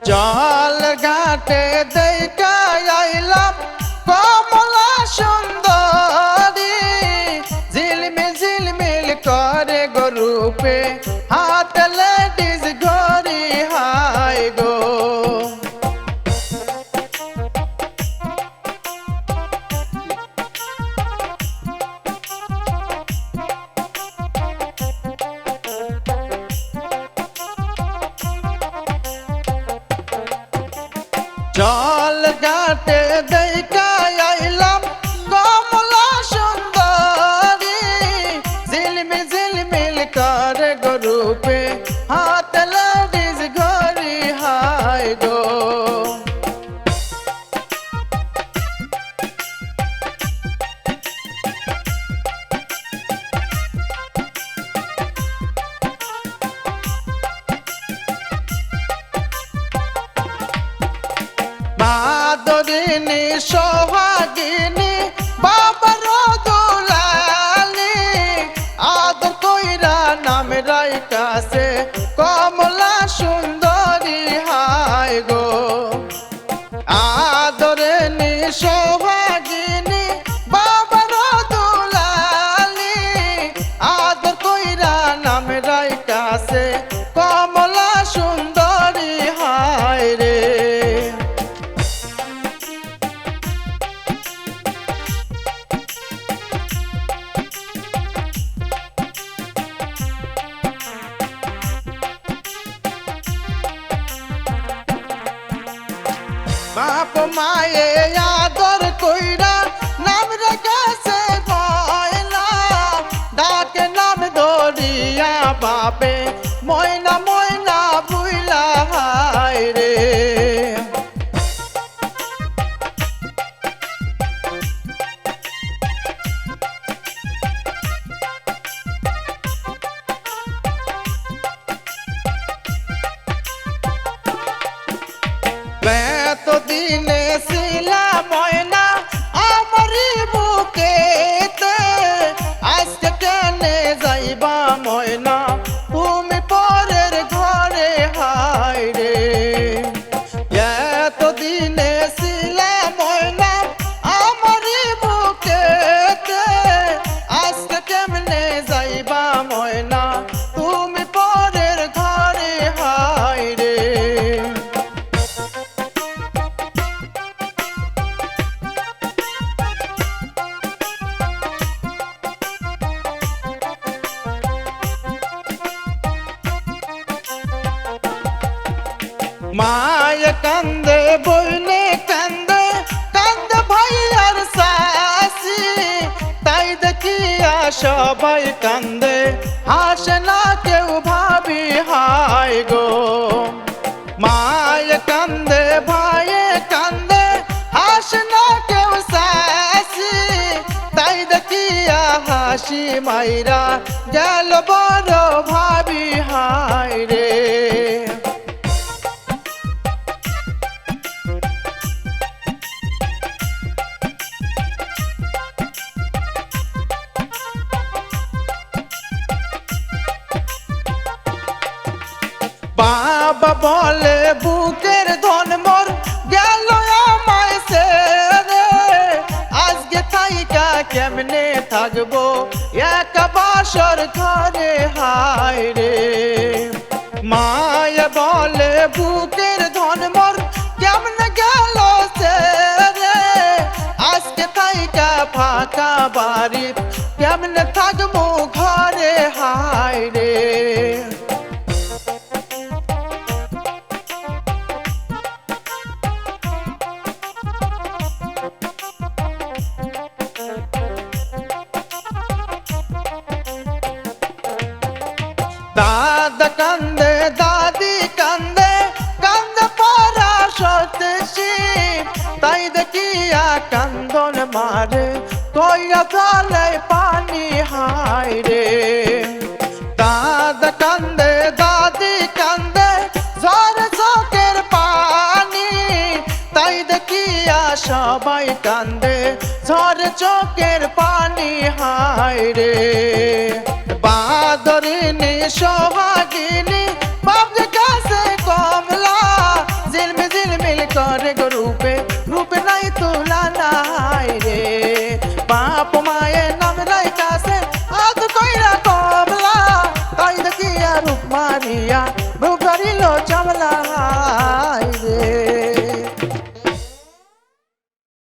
জল ঘাটে দেখা আইলাম কমলা সুন্দরী, ঝিলমিল ঝিলমিল করে গরুপে হাত লেডিস ঘড়ি হাই গো। জল ঘাটে দেখা আইলাম কমলা সুন্দরী, ঝিলমিল ঝিলমিল করে গরুপে হাত লেডিস ঘড়ি হাই গো। মাদরিনী সোহাগিনী বাবার দুলালি, আদর কইরা নাম রাইতাছে কমলা সুন্দরী হাই গো। আদরিনী সোহাগিনী বাবার দুলালি, আদর কইরা নাম রাইতাছে কমলা সুন্দরী হাই রে। বাপ মায়ে আদর কইরা নাম রেখেছে ময়না, ডাকে নাম ধরিয়া বাপে ময়না ময়না বুইলা হায় রে। এতদিনে ছিলা ময়না আমারি বুকেতে, আজকে টেনে যাইবা ময়না তুমি পরের ঘরে হায় রে। এতদিনে ছিলা ময়না আমারি বুকেতে, আজকে কেমনে যাইবা ময়না তুমি পরের ঘরে হায় রে। মায়ে কান্দে বইনে কান্দে কান্দে ভাইয়ার শাশি, তাই দেখিয়া সবাই কান্দে হাসে না কেউ ভাবি হাই গো। মায়ে কান্দে ভাইয়ে কান্দে হাসে না কেউ শাশি, তাই দেখিয়া হাসি মাইরা গেল বড় ভাবি হাই রে। বাবা বলে বুকের ধন মোর গেল আমায় ছেড়ে, আজকে থাইকা কেমনে থাকবো একা বাসর ঘরে হায় রে। মায়ে বলে বুকের ধন মোর কেমনে গেল ছেড়ে, আজকে থাইকা ফাঁকা বাড়ি কেমনে থাকবো ঘরে হায় রে। দাদা কান্দে দাদি কান্দে কান্দে পারা সত্যি, তাই দেখিয়া কান্দন মারে কইয়া জলে পানি হায় রে। দাদা কান্দে দাদি কান্দে ঝরে চোখের পানি, তাই দেখিয়া সবাই কান্দে ঝরে চোখের পানি হায় রে বাদরিনী সোহাগিনী বাবরে কাছে কমলা ঝিলমিল ঝিলমিল করে গো রূপে রূপে নাই তুলা নাই রে বাপ মায়ের নাম রাই কাছে আদ কইরা কমলা তাই দেখিয়া রূপ মারিয়া